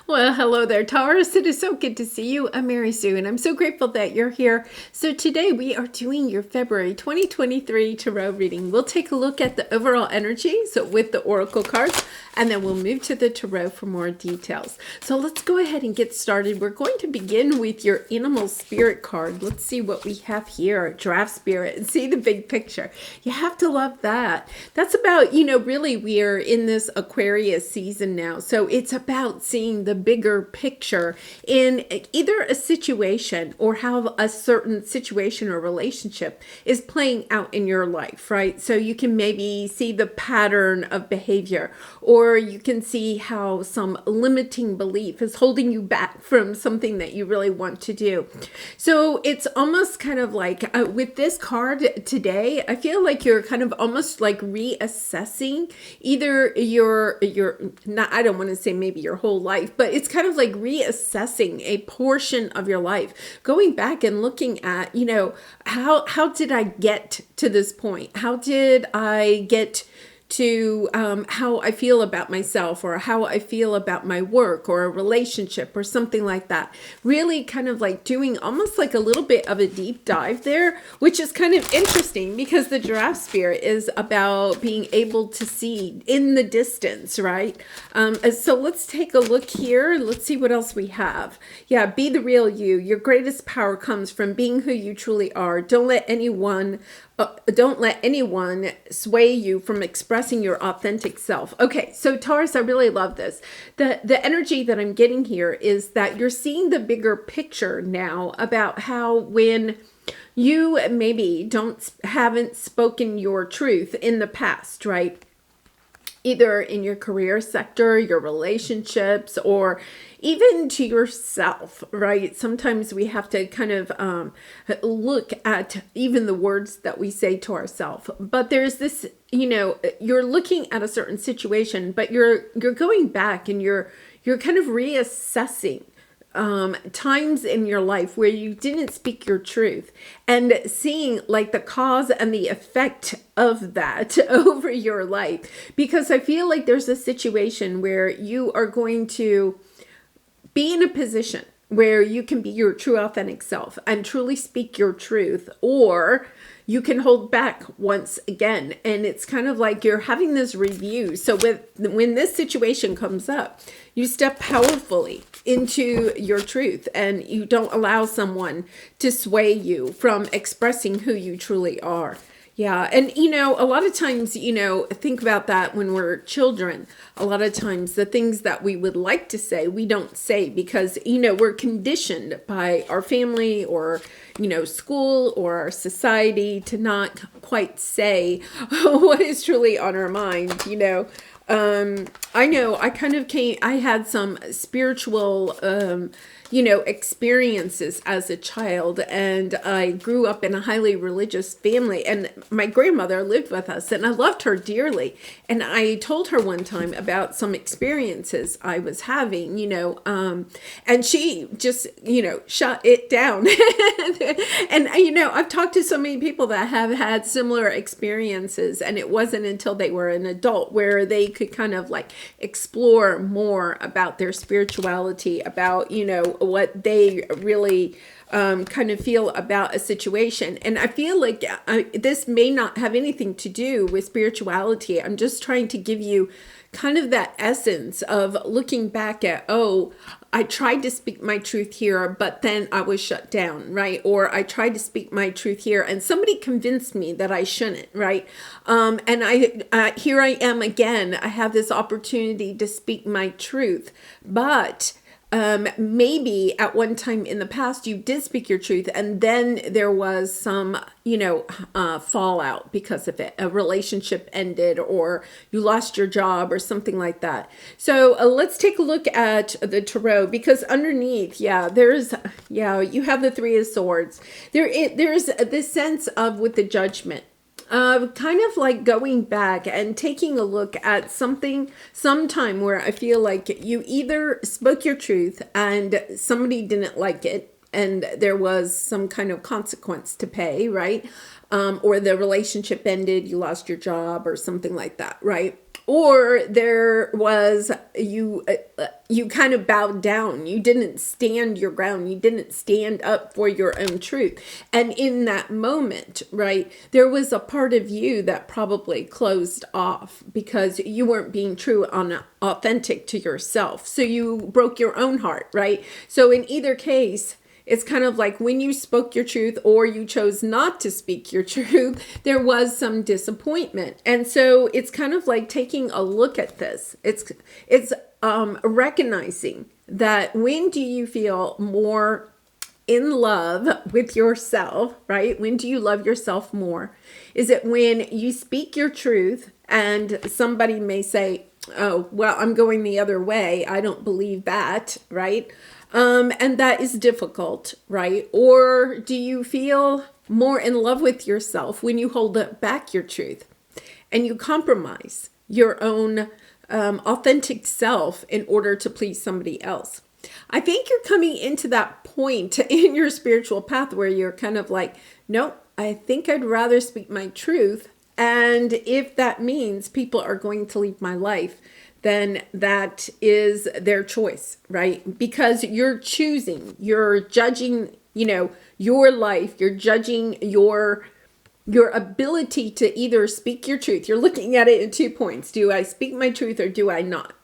Well, hello there, Taurus. It is so good to see you. I'm Mary Sue, and I'm so grateful that you're here. So today we are doing your February 2023 Tarot reading. We'll take a look at the overall energy, so with the Oracle cards, and then we'll move to the Tarot for more details. So let's go ahead and get started. We're going to begin with your Animal Spirit card. Let's see what we have here, Draft Spirit, and see the big picture. You have to love that. That's about, really we are in this Aquarius season now. So it's about seeing the bigger picture in either a situation or how a certain situation or relationship is playing out in your life, right? So you can maybe see the pattern of behavior, or you can see how some limiting belief is holding you back from something that you really want to do. So it's almost kind of like with this card today, I feel like you're kind of almost like reassessing either your not, I don't want to say maybe your whole life, but it's kind of like reassessing a portion of your life, going back and looking at, how did I get to this point? How did I get to how I feel about myself, or how I feel about my work or a relationship or something like that. Really kind of like doing almost like a little bit of a deep dive there, which is kind of interesting because the Giraffe Spirit is about being able to see in the distance, right? So let's take a look here. Let's see what else we have. Yeah, be the real you. Your greatest power comes from being who you truly are. Don't let anyone sway you from expressing your authentic self. Okay, so Taurus, I really love this. The energy that I'm getting here is that you're seeing the bigger picture now about how when you maybe haven't spoken your truth in the past, right? Either in your career sector, your relationships, or even to yourself, right? Sometimes we have to kind of look at even the words that we say to ourselves. But there's this, you're looking at a certain situation, but you're going back and you're kind of reassessing times in your life where you didn't speak your truth, and seeing like the cause and the effect of that over your life. Because I feel like there's a situation where you are going to be in a position where you can be your true authentic self and truly speak your truth, or you can hold back once again. And it's kind of like you're having this review. So when this situation comes up, you step powerfully into your truth, and you don't allow someone to sway you from expressing who you truly are. Yeah. And, a lot of times, think about that when we're children. A lot of times the things that we would like to say, we don't say because, we're conditioned by our family or, school or our society to not quite say what is truly on our mind, I know I had some spiritual, experiences as a child, and I grew up in a highly religious family, and my grandmother lived with us, and I loved her dearly. And I told her one time about some experiences I was having, and she just, shut it down. And, I've talked to so many people that have had similar experiences, and it wasn't until they were an adult where they could kind of like explore more about their spirituality, about, what they really kind of feel about a situation. And I feel like this may not have anything to do with spirituality. I'm just trying to give you kind of that essence of looking back at, I tried to speak my truth here, but then I was shut down, right? Or I tried to speak my truth here and somebody convinced me that I shouldn't, right? And here I am again. I have this opportunity to speak my truth, but maybe at one time in the past you did speak your truth, and then there was some, fallout because of it. A relationship ended, or you lost your job, or something like that. So let's take a look at the tarot, because underneath, you have the Three of Swords. There's this sense of, with the Judgment, kind of like going back and taking a look at sometime where I feel like you either spoke your truth and somebody didn't like it, and there was some kind of consequence to pay, right? Or the relationship ended, you lost your job or something like that, right? or there was you kind of bowed down. You didn't stand your ground. You didn't stand up for your own truth. And in that moment, right, there was a part of you that probably closed off because you weren't being true and authentic to yourself. So you broke your own heart, right? So in either case, it's kind of like when you spoke your truth or you chose not to speak your truth, there was some disappointment. And so it's kind of like taking a look at this. It's recognizing that when do you feel more in love with yourself, right? When do you love yourself more? Is it when you speak your truth and somebody may say, oh, well, I'm going the other way. I don't believe that, right? And that is difficult, right? Or do you feel more in love with yourself when you hold back your truth and you compromise your own authentic self in order to please somebody else? I think you're coming into that point in your spiritual path where you're kind of like, nope, I think I'd rather speak my truth. And if that means people are going to leave my life, then that is their choice, right? Because you're choosing, you're judging, your life, you're judging your ability to either speak your truth. You're looking at it in 2 points. Do I speak my truth or do I not?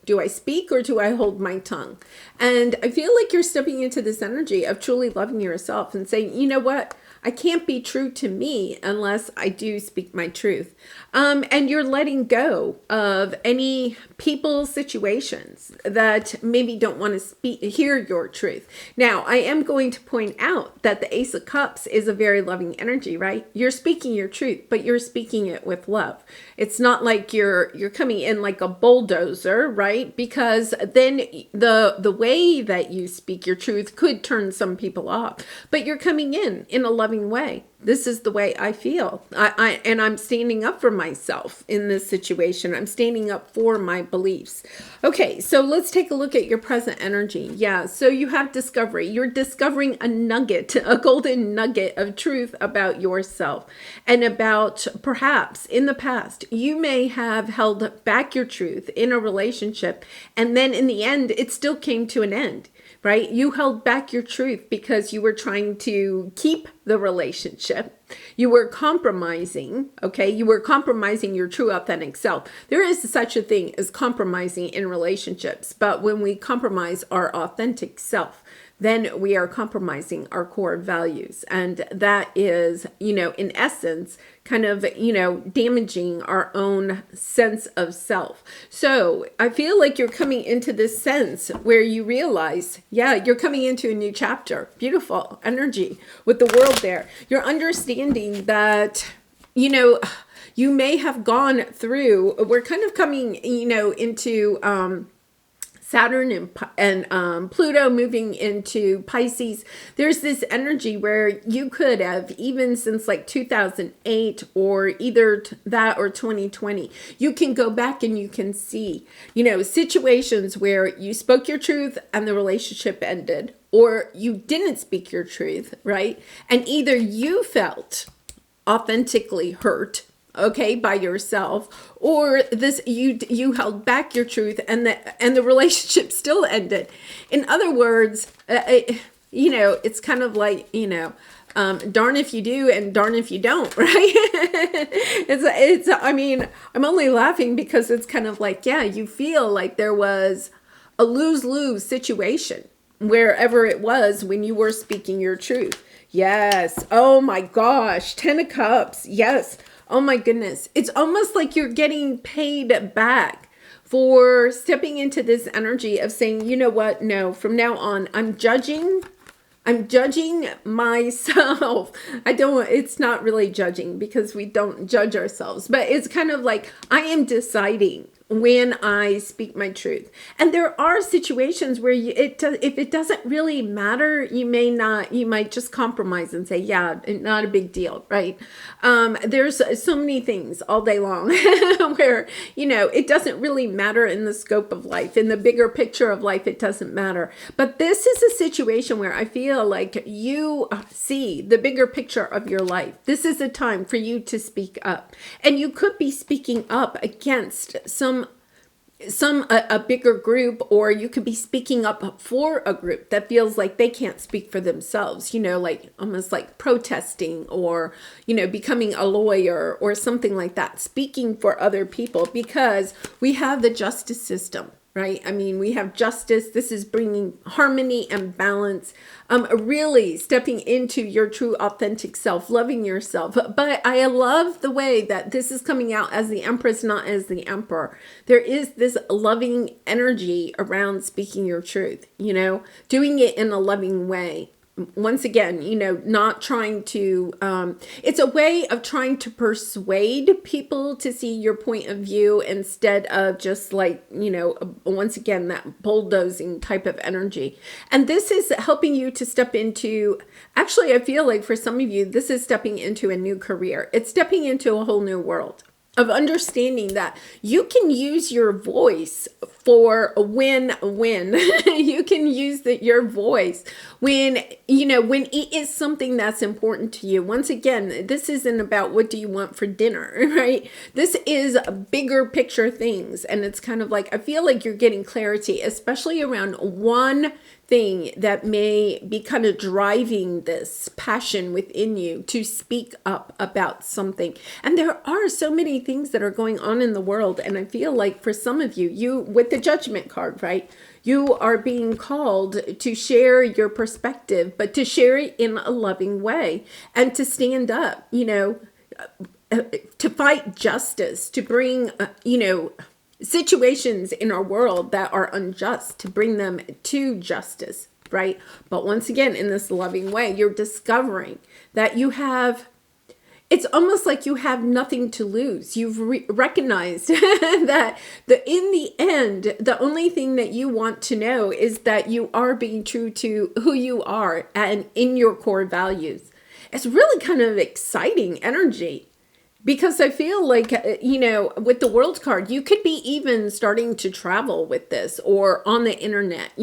Do I speak or do I hold my tongue? And I feel like you're stepping into this energy of truly loving yourself and saying, you know what? I can't be true to me unless I do speak my truth. And you're letting go of any people, situations that maybe don't want to hear your truth. Now, I am going to point out that the Ace of Cups is a very loving energy, right? You're speaking your truth, but you're speaking it with love. It's not like you're coming in like a bulldozer, right? Because then the way that you speak your truth could turn some people off. But you're coming in a loving way. This is the way I feel. And I'm standing up for myself in this situation. I'm standing up for my beliefs. Okay, so let's take a look at your present energy. Yeah, so you have discovery. You're discovering a nugget, a golden nugget of truth about yourself and about perhaps in the past, you may have held back your truth in a relationship. And then in the end, it still came to an end. Right? You held back your truth because you were trying to keep the relationship. You were compromising, okay? You were compromising your true authentic self. There is such a thing as compromising in relationships, but when we compromise our authentic self, then we are compromising our core values. And that is, in essence, kind of, damaging our own sense of self. So I feel like you're coming into this sense where you realize, yeah, you're coming into a new chapter. Beautiful energy with the world there. You're understanding that, you may have gone through, we're kind of coming, into, Saturn and Pluto moving into Pisces. There's this energy where you could have, even since like 2008 or either that or 2020, you can go back and you can see, situations where you spoke your truth and the relationship ended, or you didn't speak your truth, right? And either you felt authentically hurt, okay, by yourself, or this you held back your truth and the relationship still ended. In other words, it's kind of like, darn if you do and darn if you don't, right? I mean, I'm only laughing because it's kind of like, yeah, you feel like there was a lose-lose situation wherever it was when you were speaking your truth. Yes. Oh my gosh. 10 of Cups. Yes. Oh my goodness. It's almost like you're getting paid back for stepping into this energy of saying, you know what? No, from now on, I'm judging myself. It's not really judging because we don't judge ourselves, but it's kind of like I am deciding when I speak my truth. And there are situations where if it doesn't really matter, you might just compromise and say, yeah, not a big deal, right? There's so many things all day long where, it doesn't really matter in the scope of life. In the bigger picture of life, it doesn't matter. But this is a situation where I feel like you see the bigger picture of your life. This is a time for you to speak up. And you could be speaking up against a bigger group, or you could be speaking up for a group that feels like they can't speak for themselves, like almost like protesting, or becoming a lawyer or something like that, speaking for other people, because we have the justice system, right? I mean, we have justice. This is bringing harmony and balance, really stepping into your true authentic self, loving yourself. But I love the way that this is coming out as the Empress, not as the Emperor. There is this loving energy around speaking your truth, doing it in a loving way. Once again, not trying to, it's a way of trying to persuade people to see your point of view instead of just like, once again, that bulldozing type of energy. And this is helping you to step into, actually, I feel like for some of you, this is stepping into a new career. It's stepping into a whole new world of understanding that you can use your voice for win-win. You can use your voice when it is something that's important to you. Once again, this isn't about what do you want for dinner, right? This is bigger picture things. And it's kind of like, I feel like you're getting clarity, especially around one thing that may be kind of driving this passion within you to speak up about something. And there are so many things that are going on in the world. And I feel like for some of you with the Judgment card, right? You are being called to share your perspective, but to share it in a loving way and to stand up, to fight justice, to bring, situations in our world that are unjust, to bring them to justice, right? But once again, in this loving way, you're discovering that it's almost like you have nothing to lose. You've recognized that in the end, the only thing that you want to know is that you are being true to who you are and in your core values. It's really kind of exciting energy. Because I feel like, with the World card, you could be even starting to travel with this, or on the internet,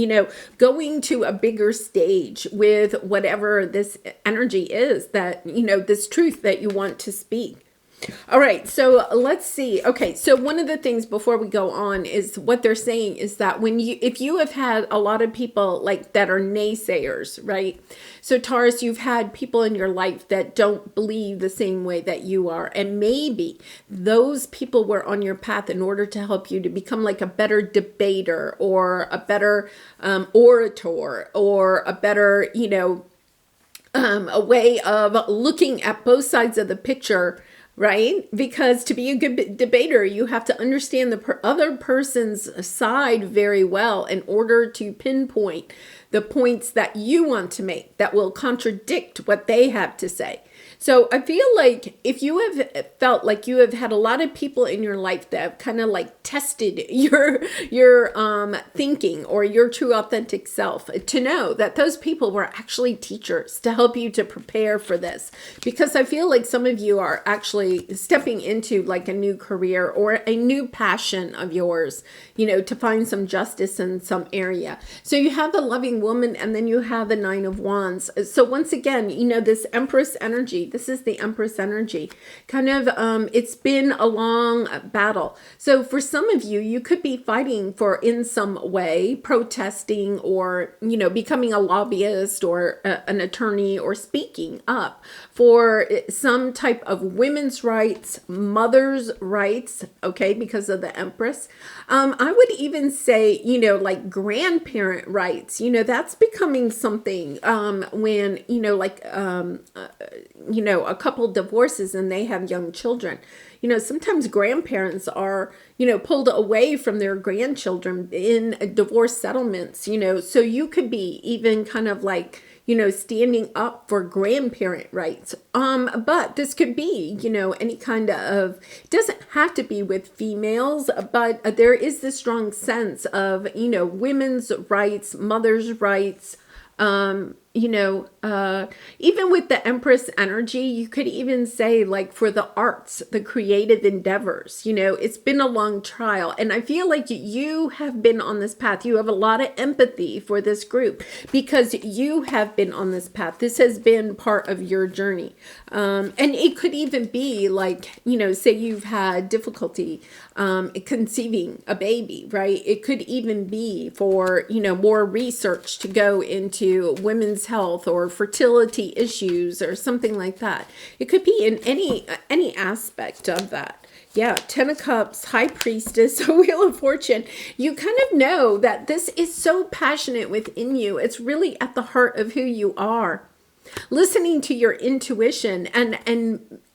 going to a bigger stage with whatever this energy is that, this truth that you want to speak. All right, so let's see. Okay, so one of the things before we go on is what they're saying is that if you have had a lot of people like that are naysayers, right? So Taurus, you've had people in your life that don't believe the same way that you are. And maybe those people were on your path in order to help you to become like a better debater, or a better orator, or a better, a way of looking at both sides of the picture, right? Because to be a good debater, you have to understand the other person's side very well in order to pinpoint the points that you want to make that will contradict what they have to say. So I feel like if you have felt like you have had a lot of people in your life that have kind of like tested your thinking or your true authentic self, to know that those people were actually teachers to help you to prepare for this. Because I feel like some of you are actually stepping into like a new career or a new passion of yours, to find some justice in some area. So you have the loving woman, and then you have the Nine of Wands. So once again, this Empress energy, this is the Empress energy. Kind of, it's been a long battle. So for some of you, you could be fighting for, in some way, protesting, or, becoming a lobbyist, or an attorney, or speaking up for some type of women's rights, mothers' rights, okay, because of the Empress. I would even say, like grandparent rights, that's becoming something when, a couple divorces and they have young children. Sometimes grandparents are, pulled away from their grandchildren in divorce settlements, so you could be even kind of like, standing up for grandparent rights. But this could be, any kind of, it doesn't have to be with females, but there is this strong sense of, women's rights, mothers' rights, even with the Empress energy, you could even say like for the arts, the creative endeavors, it's been a long trial. And I feel like you have been on this path. You have a lot of empathy for this group because you have been on this path. This has been part of your journey. And it could even be like, say you've had difficulty conceiving a baby, right? It could even be for, more research to go into women's health or fertility issues or something like that. It could be in any aspect of that. Yeah, 10 of Cups, High Priestess, Wheel of Fortune. You kind of know that this is so passionate within you. It's really at the heart of who you are. Listening to your intuition and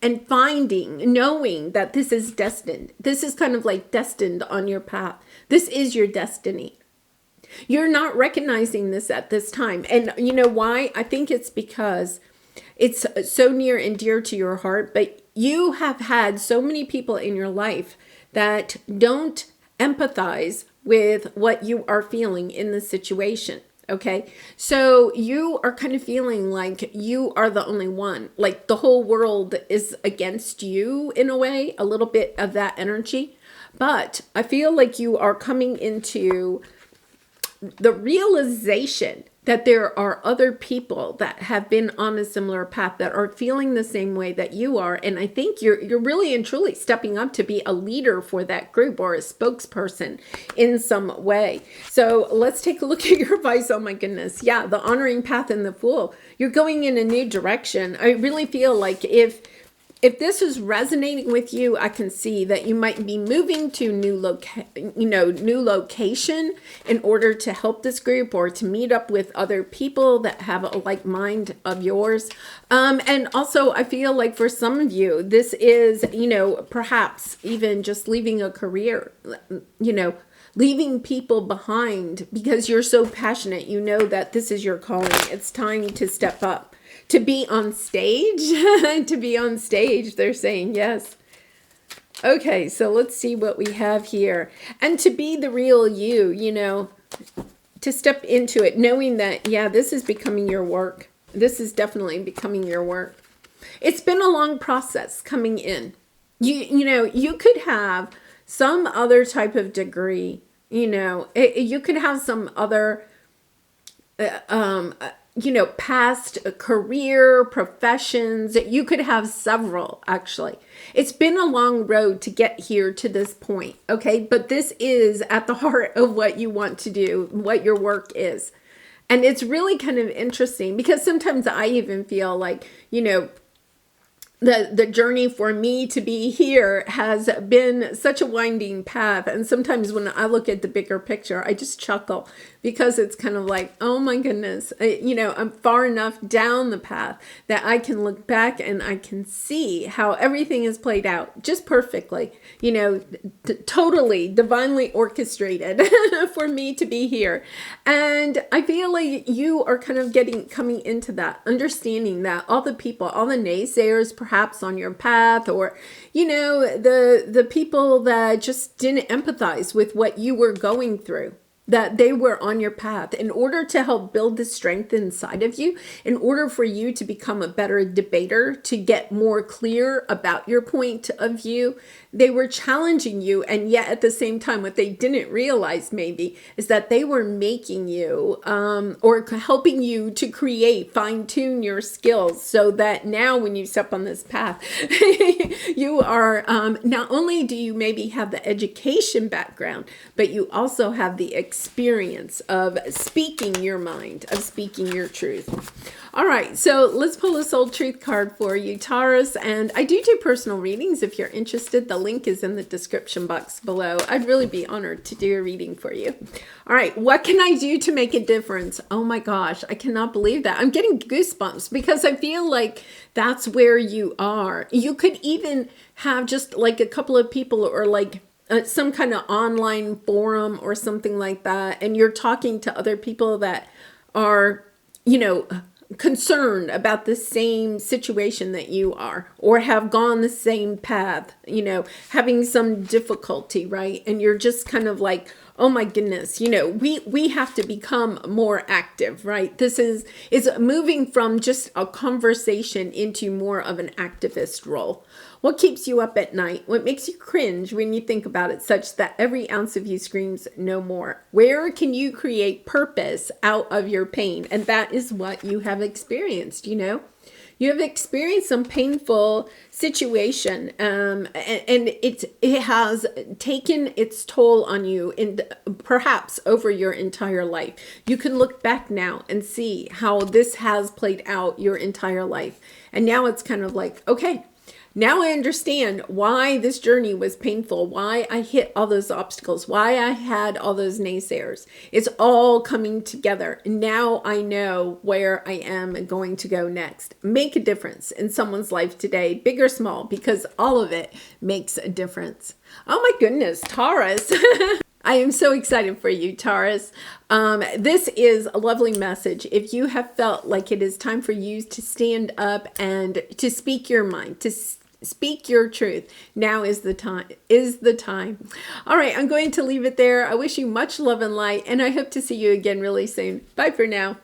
knowing that this is destined. This is kind of like destined on your path. This is your destiny. You're not recognizing this at this time. And you know why? I think it's because it's so near and dear to your heart, but you have had so many people in your life that don't empathize with what you are feeling in this situation. Okay, so you are kind of feeling like you are the only one, like the whole world is against you in a way, a little bit of that energy. But I feel like you are coming into the realization that there are other people that have been on a similar path that are feeling the same way that you are. And I think you're really and truly stepping up to be a leader for that group or a spokesperson in some way. So let's take a look at your advice. Oh my goodness. Yeah, the honoring path and the Fool. You're going in a new direction. I really feel like if this is resonating with you, I can see that you might be moving to new location in order to help this group or to meet up with other people that have a like mind of yours. And also I feel like for some of you, this is, perhaps even just leaving a career, leaving people behind because you're so passionate. You know that this is your calling. It's time to step up. To be on stage, they're saying yes. Okay, so let's see what we have here. And to be the real you, to step into it, knowing that, yeah, this is becoming your work. This is definitely becoming your work. It's been a long process coming in. You could have some other type of degree, you could have some other, past career, professions. You could have several, actually. It's been a long road to get here to this point, okay? But this is at the heart of what you want to do, what your work is. And it's really kind of interesting because sometimes I even feel like, the journey for me to be here has been such a winding path. And sometimes when I look at the bigger picture, I just chuckle because it's kind of like, oh my goodness, I'm far enough down the path that I can look back and I can see how everything is played out just perfectly, totally divinely orchestrated for me to be here. And I feel like you are kind of coming into that, understanding that all the people, all the naysayers, perhaps on your path, or the people that just didn't empathize with what you were going through, that they were on your path in order to help build the strength inside of you, in order for you to become a better debater, to get more clear about your point of view. They were challenging you, and yet at the same time, what they didn't realize maybe is that they were making you or helping you to create, fine-tune your skills so that now when you step on this path, you are, not only do you maybe have the education background, but you also have the experience of speaking your mind, of speaking your truth. All right, so let's pull a soul truth card for you, Taurus. And I do personal readings if you're interested. The link is in the description box below. I'd really be honored to do a reading for you. All right, what can I do to make a difference? Oh my gosh, I cannot believe that. I'm getting goosebumps because I feel like that's where you are. You could even have just like a couple of people or like some kind of online forum or something like that. And you're talking to other people that are, concerned about the same situation that you are, or have gone the same path, having some difficulty, right? And you're just kind of like, oh my goodness, we have to become more active, right? This is moving from just a conversation into more of an activist role. What keeps you up at night? What makes you cringe when you think about it, such that every ounce of you screams no more? Where can you create purpose out of your pain? And that is what you have experienced, You have experienced some painful situation, and it has taken its toll on you, and perhaps over your entire life. You can look back now and see how this has played out your entire life. And now it's kind of like, okay, now I understand why this journey was painful, why I hit all those obstacles, why I had all those naysayers. It's all coming together. Now I know where I am going to go next. Make a difference in someone's life today, big or small, because all of it makes a difference. Oh my goodness, Taurus. I am so excited for you, Taurus. This is a lovely message. If you have felt like it is time for you to stand up and to speak your mind, to speak your truth, now is the time. All right, I'm going to leave it there. I wish you much love and light, and I hope to see you again really soon. Bye for now.